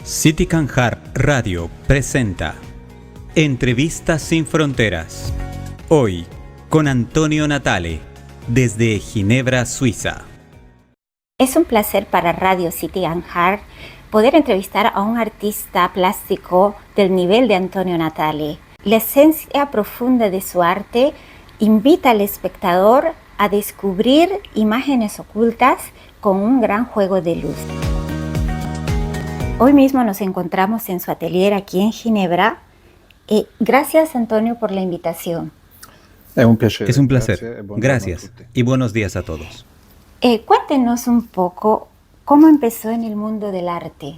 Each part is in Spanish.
City Can Heart Radio presenta Entrevistas sin Fronteras. Hoy con Antonio Natale, desde Ginebra, Suiza. Es un placer para Radio City Can Heart poder entrevistar a un artista plástico del nivel de Antonio Natale. La esencia profunda de su arte invita al espectador a descubrir imágenes ocultas con un gran juego de luz. Hoy mismo nos encontramos en su atelier aquí en Ginebra. Gracias, Antonio, por la invitación. Es un placer. Gracias y buenos días a todos. Cuéntenos un poco cómo empezó en el mundo del arte.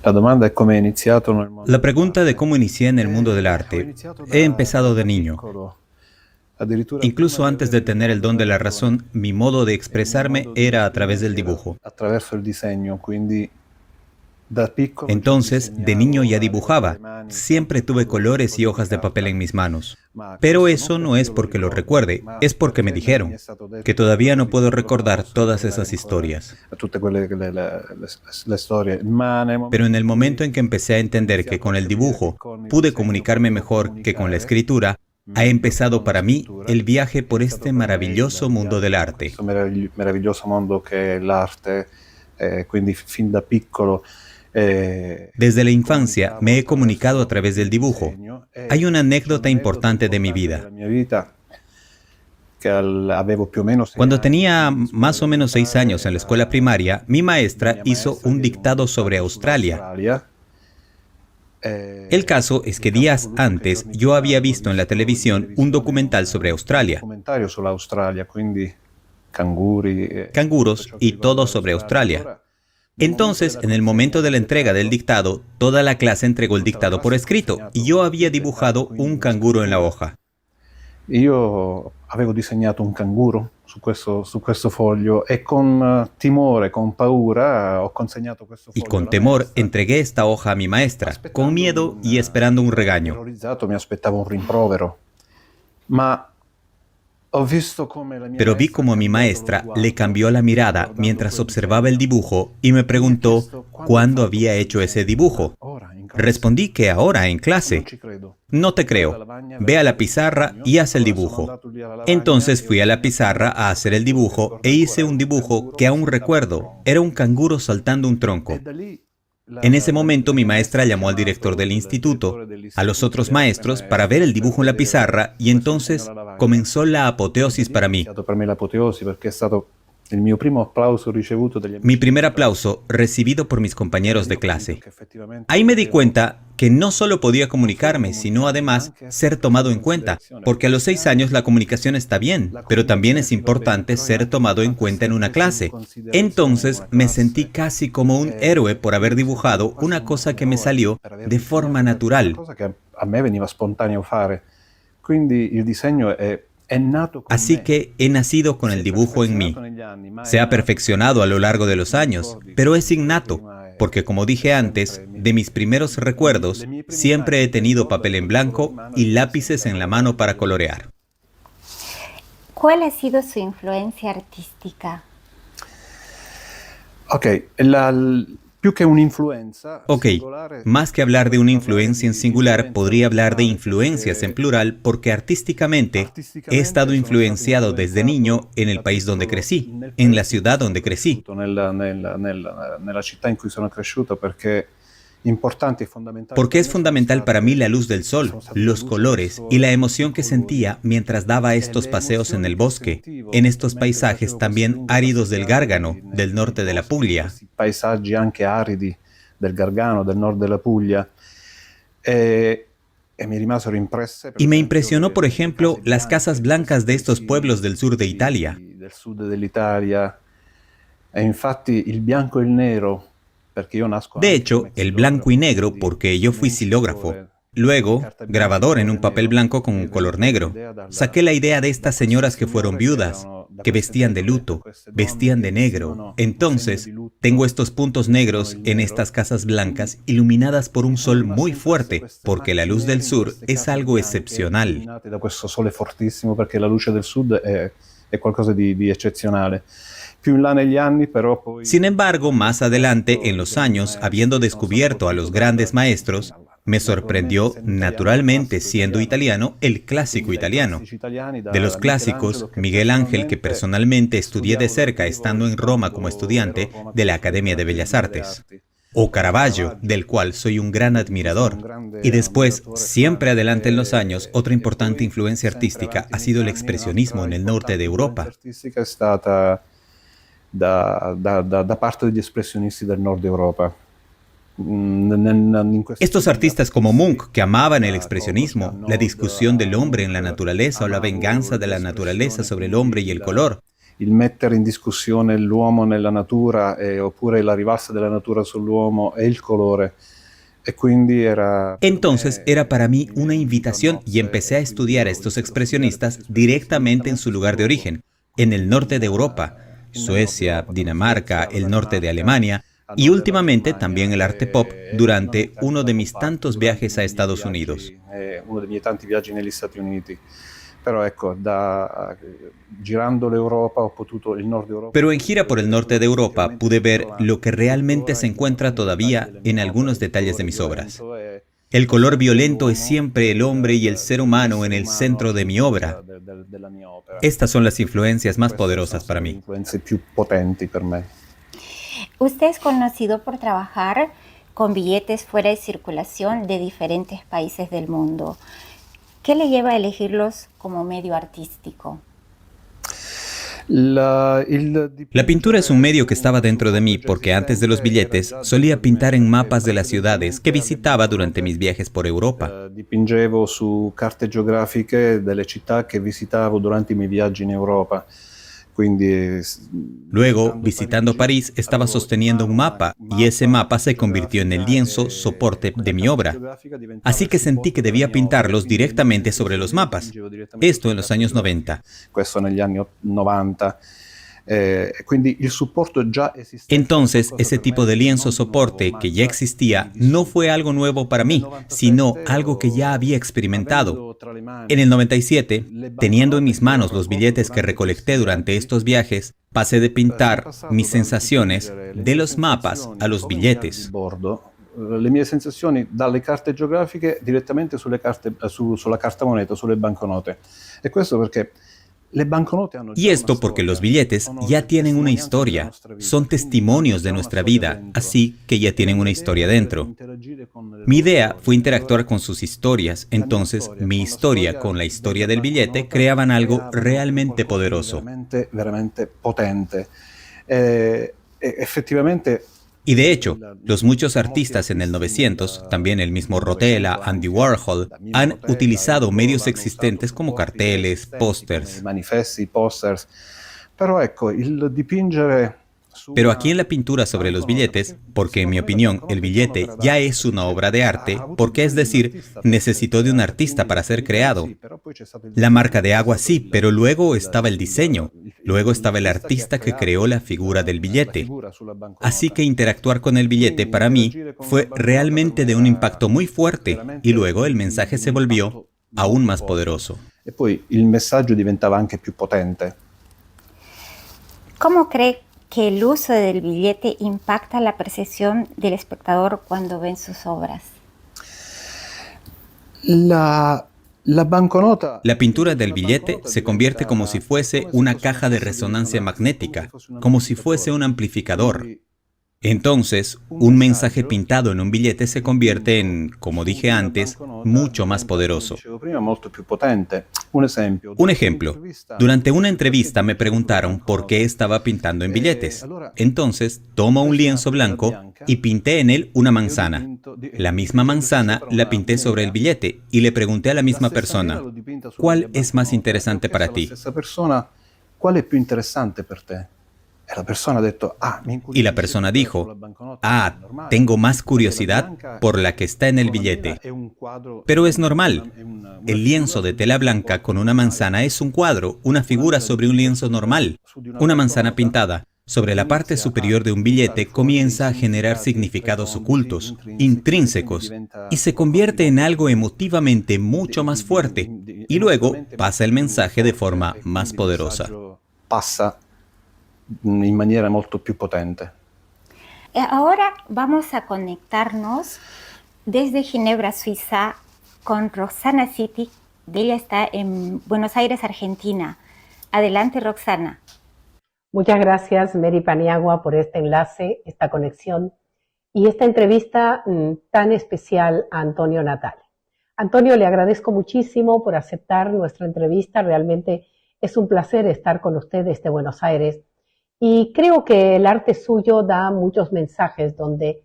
La pregunta de cómo inicié en el mundo del arte. He empezado de niño. Incluso antes de tener el don de la razón, mi modo de expresarme era a través del dibujo. Entonces, de niño ya dibujaba. Siempre tuve colores y hojas de papel en mis manos. Pero eso no es porque lo recuerde, es porque me dijeron que todavía no puedo recordar todas esas historias. Pero en el momento en que empecé a entender que con el dibujo pude comunicarme mejor que con la escritura, ha empezado para mí el viaje por este maravilloso mundo del arte. Desde la infancia me he comunicado a través del dibujo. Hay una anécdota importante de mi vida. Cuando tenía más o menos 6 años en la escuela primaria, mi maestra hizo un dictado sobre Australia. El caso es que días antes yo había visto en la televisión un documental sobre Australia. Canguros y todo sobre Australia. Entonces, en el momento de la entrega del dictado, toda la clase entregó el dictado por escrito y yo había dibujado un canguro en la hoja. Io avevo disegnato un canguro su questo foglio e con timore, con paura ho consegnato questo foglio. Y con temor entregué esta hoja a mi maestra, con miedo y esperando un regaño. Terrorizzato mi aspettavo un rimprovero. Ma ho visto come la mia Pero vi como mi maestra le cambió la mirada mientras observaba el dibujo y me preguntó cuándo había hecho ese dibujo. Respondí que ahora en clase. No te creo. Ve a la pizarra y haz el dibujo. Entonces fui a la pizarra a hacer el dibujo e hice un dibujo que aún recuerdo. Era un canguro saltando un tronco. En ese momento mi maestra llamó al director del instituto, a los otros maestros, para ver el dibujo en la pizarra y entonces comenzó la apoteosis para mí. Mi primer aplauso recibido por mis compañeros de clase. Ahí me di cuenta que no solo podía comunicarme, sino además ser tomado en cuenta, porque a los 6 años la comunicación está bien, pero también es importante ser tomado en cuenta en una clase. Entonces me sentí casi como un héroe por haber dibujado una cosa que me salió de forma natural. Así que he nacido con el dibujo en mí. Se ha perfeccionado a lo largo de los años, pero es innato, porque como dije antes, de mis primeros recuerdos, siempre he tenido papel en blanco y lápices en la mano para colorear. ¿Cuál ha sido su influencia artística? Más que hablar de una influencia en singular, podría hablar de influencias en plural, porque artísticamente he estado influenciado desde niño en el país donde crecí, en la ciudad donde crecí. Porque es fundamental para mí la luz del sol, los colores y la emoción que sentía mientras daba estos paseos en el bosque, en estos paisajes también áridos del Gárgano, del norte de la Puglia. Paesaggi anche aridi del Gargano, del nord della Puglia. Y me impresionó, por ejemplo, las casas blancas de estos pueblos del sur de Italia. De hecho, el blanco y negro porque yo fui xilógrafo. Luego, grabador en un papel blanco con un color negro. Saqué la idea de estas señoras que fueron viudas, que vestían de luto, vestían de negro. Entonces, tengo estos puntos negros en estas casas blancas iluminadas por un sol muy fuerte, porque la luz del sur es algo excepcional. Da questo sole fortissimo perché la luce del sud è qualcosa di eccezionale. Sin embargo, más adelante en los años, habiendo descubierto a los grandes maestros, me sorprendió, naturalmente siendo italiano, el clásico italiano. De los clásicos, Miguel Ángel, que personalmente estudié de cerca estando en Roma como estudiante de la Academia de Bellas Artes. O Caravaggio, del cual soy un gran admirador. Y después, siempre adelante en los años, otra importante influencia artística ha sido el expresionismo en el norte de Europa. Da parte degli espressionisti del nord Europa. Estos artistas como Munch, que amaban el expresionismo, la discusión del hombre en la naturaleza o la venganza de la naturaleza sobre el hombre y el color. Il mettere in discussione l'uomo nella natura oppure la rivalsa della natura sull'uomo e il colore. Entonces era para mí una invitación y empecé a estudiar a estos expresionistas directamente en su lugar de origen, en el norte de Europa, Suecia, Dinamarca, el norte de Alemania, y últimamente también el arte pop durante uno de mis tantos viajes a Estados Unidos. Uno dei miei tanti viaggi negli Stati Uniti. Pero girando l'Europa ho potuto il nord Europa. Pero en gira por el norte de Europa pude ver lo que realmente se encuentra todavía en algunos detalles de mis obras. El color violento es siempre el hombre y el ser humano en el centro de mi obra. Estas son las influencias más poderosas para mí. Usted es conocido por trabajar con billetes fuera de circulación de diferentes países del mundo. ¿Qué le lleva a elegirlos como medio artístico? La pintura es un medio que estaba dentro de mí porque antes de los billetes solía pintar en mapas de las ciudades que visitaba durante mis viajes por Europa. Dipingevo su carte geografiche delle città che visitavo durante i miei viaggi in Europa. Luego, visitando París, estaba sosteniendo un mapa y ese mapa se convirtió en el lienzo soporte de mi obra. Así que sentí que debía pintarlos directamente sobre los mapas. Esto en los años 90. Entonces, ese tipo de lienzo soporte que ya existía no fue algo nuevo para mí, sino algo que ya había experimentado. En el 97, teniendo en mis manos los billetes que recolecté durante estos viajes, pasé de pintar mis sensaciones de los mapas a los billetes. Le mie sensazioni dalle carte geografiche direttamente sulla carta moneta, sulle banconote. E questo perché y esto porque los billetes ya tienen una historia, son testimonios de nuestra vida, así que ya tienen una historia dentro. Mi idea fue interactuar con sus historias, entonces mi historia con la historia del billete creaban algo realmente poderoso. Veramente potente. Efectivamente. Y de hecho, los muchos artistas en el 900, también el mismo Rotella, Andy Warhol, han utilizado medios existentes como carteles, pósters. Manifesti, pósters. Pero aquí en la pintura sobre los billetes, porque en mi opinión el billete ya es una obra de arte, porque es decir, necesitó de un artista para ser creado. La marca de agua sí, pero luego estaba el diseño, luego estaba el artista que creó la figura del billete. Así que interactuar con el billete para mí fue realmente de un impacto muy fuerte y luego el mensaje se volvió aún más poderoso. E poi il messaggio diventava anche più potente. ¿Cómo cree que el uso del billete impacta la percepción del espectador cuando ven sus obras? La pintura del billete se convierte como si fuese una caja de resonancia magnética, como si fuese un amplificador. Entonces, un mensaje pintado en un billete se convierte en, como dije antes, mucho más poderoso. Un ejemplo, durante una entrevista me preguntaron por qué estaba pintando en billetes. Entonces, tomo un lienzo blanco y pinté en él una manzana. La misma manzana la pinté sobre el billete y le pregunté a la misma persona, ¿cuál es más interesante para ti? ¿Cuál es más interesante para ti? Y la persona dijo, tengo más curiosidad por la que está en el billete. Pero es normal. El lienzo de tela blanca con una manzana es un cuadro, una figura sobre un lienzo normal. Una manzana pintada sobre la parte superior de un billete comienza a generar significados ocultos, intrínsecos, y se convierte en algo emotivamente mucho más fuerte. Y luego pasa el mensaje de forma más poderosa. in maniera molto più potente. Ahora vamos a conectarnos desde Ginebra, Suiza, con Roxana City. Ella está en Buenos Aires, Argentina. Adelante, Roxana. Muchas gracias, Mary Paniagua, por este enlace, esta conexión y esta entrevista tan especial a Antonio Natale. Antonio, le agradezco muchísimo por aceptar nuestra entrevista. Realmente es un placer estar con usted desde Buenos Aires. Y creo que el arte suyo da muchos mensajes donde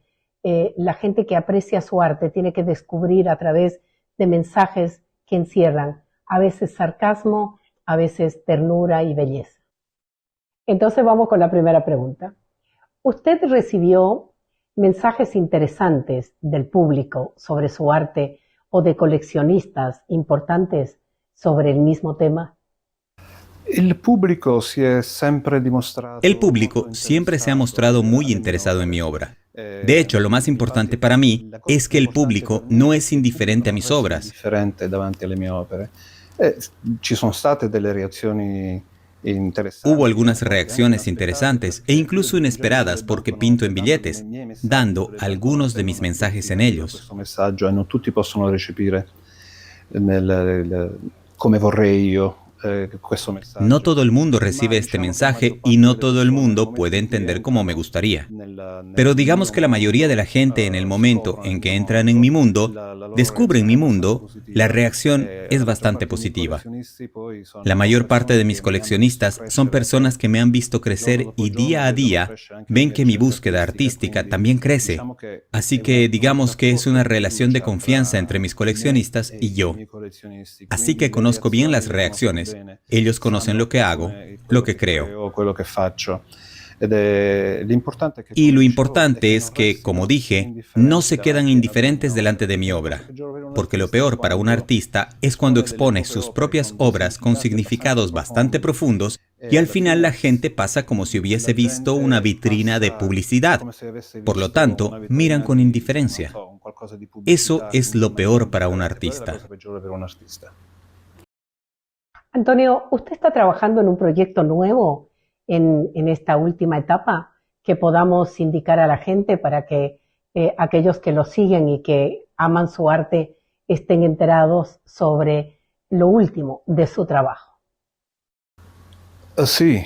la gente que aprecia su arte tiene que descubrir a través de mensajes que encierran a veces sarcasmo, a veces ternura y belleza. Entonces vamos con la primera pregunta. ¿Usted recibió mensajes interesantes del público sobre su arte o de coleccionistas importantes sobre el mismo tema? El público siempre se ha mostrado muy interesado en mi obra. De hecho, lo más importante para mí es que el público no es indiferente a mis obras. Hubo algunas reacciones interesantes e incluso inesperadas porque pinto en billetes, dando algunos de mis mensajes en ellos. No tutti possono recepire come vorrei io. No todo el mundo recibe este mensaje y no todo el mundo puede entender como me gustaría. Pero digamos que la mayoría de la gente en el momento en que entran en mi mundo, descubren mi mundo, la reacción es bastante positiva. La mayor parte de mis coleccionistas son personas que me han visto crecer y día a día ven que mi búsqueda artística también crece. Así que digamos que es una relación de confianza entre mis coleccionistas y yo. Así que conozco bien las reacciones. Ellos conocen lo que hago, lo que creo. Y lo importante es que, como dije, no se quedan indiferentes delante de mi obra. Porque lo peor para un artista es cuando expone sus propias obras con significados bastante profundos y al final la gente pasa como si hubiese visto una vitrina de publicidad. Por lo tanto, miran con indiferencia. Eso es lo peor para un artista. Antonio, ¿usted está trabajando en un proyecto nuevo en esta última etapa que podamos indicar a la gente para que aquellos que lo siguen y que aman su arte estén enterados sobre lo último de su trabajo? Sí,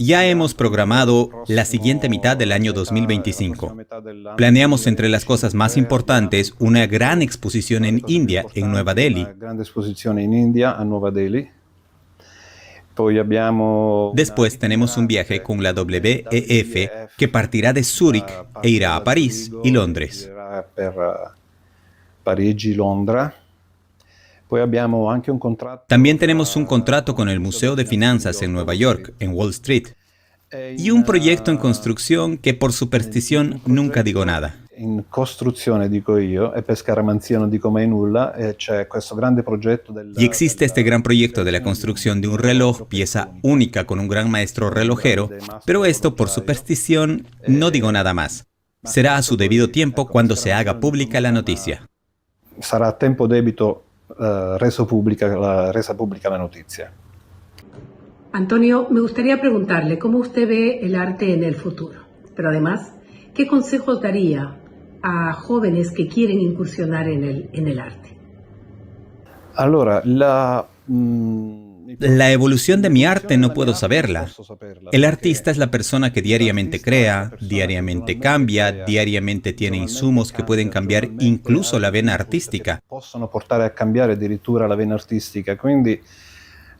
ya hemos programado la siguiente mitad del año 2025. Planeamos entre las cosas más importantes una gran exposición en India, en Nueva Delhi. Después tenemos un viaje con la WEF que partirá de Zúrich e irá a París y Londres. También tenemos un contrato con el Museo de Finanzas en Nueva York, en Wall Street, y un proyecto en construcción que por superstición nunca digo nada. In costruzione dico io, e per scaramanzia non dico mai nulla, c'è questo grande progetto Y existe este gran proyecto de la construcción de un reloj, pieza única con un gran maestro relojero, pero esto por superstición no digo nada más. Será a su debido tiempo cuando se haga pública la noticia. Sarà a tempo debito resa pública la noticia. Antonio, me gustaría preguntarle cómo usted ve el arte en el futuro, pero además, ¿qué consejos daría a jóvenes que quieren incursionar en el arte? Allora, La evolución de mi arte no puedo saberla. El artista es la persona que diariamente crea, diariamente cambia, diariamente tiene insumos que pueden cambiar incluso la vena artística. Possono portare a cambiare addirittura la vena artistica, quindi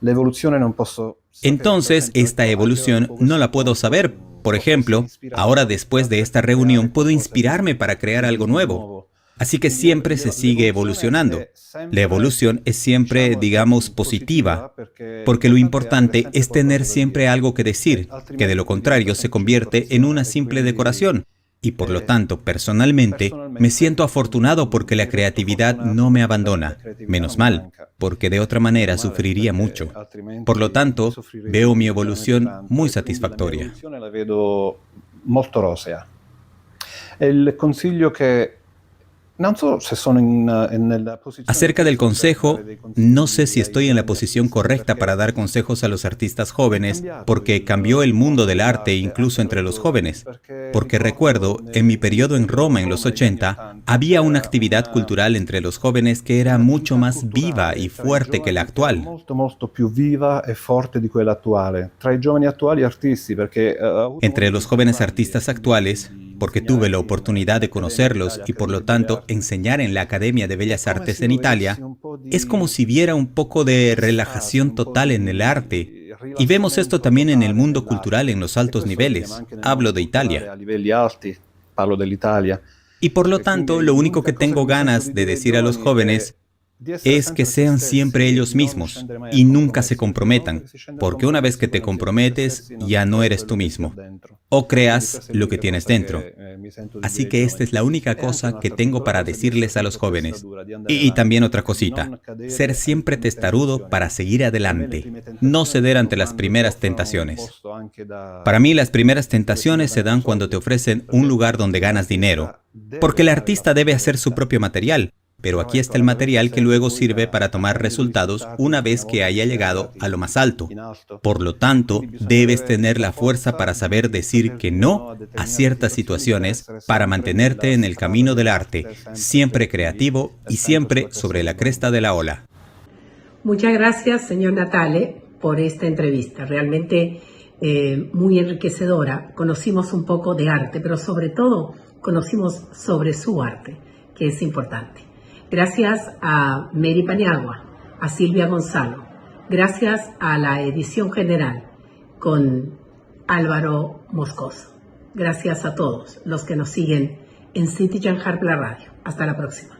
l'evoluzione non posso. Entonces, esta evolución no la puedo saber. Por ejemplo, ahora después de esta reunión puedo inspirarme para crear algo nuevo. Así que siempre se sigue evolucionando. La evolución es siempre, digamos, positiva, porque lo importante es tener siempre algo que decir, que de lo contrario se convierte en una simple decoración. Y por lo tanto, personalmente, me siento afortunado porque la creatividad no me abandona. Menos mal, porque de otra manera sufriría mucho. Por lo tanto, veo mi evolución muy satisfactoria. La vedo molto rosea. Il consiglio che Acerca del consejo, no sé si estoy en la posición correcta para dar consejos a los artistas jóvenes, porque cambió el mundo del arte incluso entre los jóvenes. Porque recuerdo, en mi periodo en Roma en los 80, había una actividad cultural entre los jóvenes que era mucho más viva y fuerte que la actual. Entre los jóvenes artistas actuales, porque tuve la oportunidad de conocerlos y por lo tanto enseñar en la Academia de Bellas Artes en Italia, es como si viera un poco de relajación total en el arte. Y vemos esto también en el mundo cultural en los altos niveles. Hablo de Italia. Y por lo tanto, lo único que tengo ganas de decir a los jóvenes es que sean siempre ellos mismos y nunca se comprometan, porque una vez que te comprometes ya no eres tú mismo, o creas lo que tienes dentro. Así que esta es la única cosa que tengo para decirles a los jóvenes. Y también otra cosita, ser siempre testarudo para seguir adelante, no ceder ante las primeras tentaciones. Para mí las primeras tentaciones se dan cuando te ofrecen un lugar donde ganas dinero, porque el artista debe hacer su propio material. Pero aquí está el material que luego sirve para tomar resultados una vez que haya llegado a lo más alto. Por lo tanto, debes tener la fuerza para saber decir que no a ciertas situaciones para mantenerte en el camino del arte, siempre creativo y siempre sobre la cresta de la ola. Muchas gracias, señor Natale, por esta entrevista. Realmente muy enriquecedora. Conocimos un poco de arte, pero sobre todo conocimos sobre su arte, que es importante. Gracias a Mary Paniagua, a Silvia Gonzalo, gracias a la edición general con Álvaro Moscoso. Gracias a todos los que nos siguen en Citizen Harp la radio. Hasta la próxima.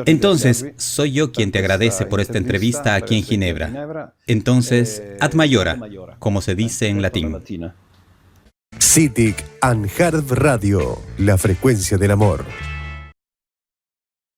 Entonces, soy yo quien te agradece por esta entrevista aquí en Ginebra. Entonces, ad maiora, como se dice en latín. Citizen Harp Radio, la frecuencia del amor.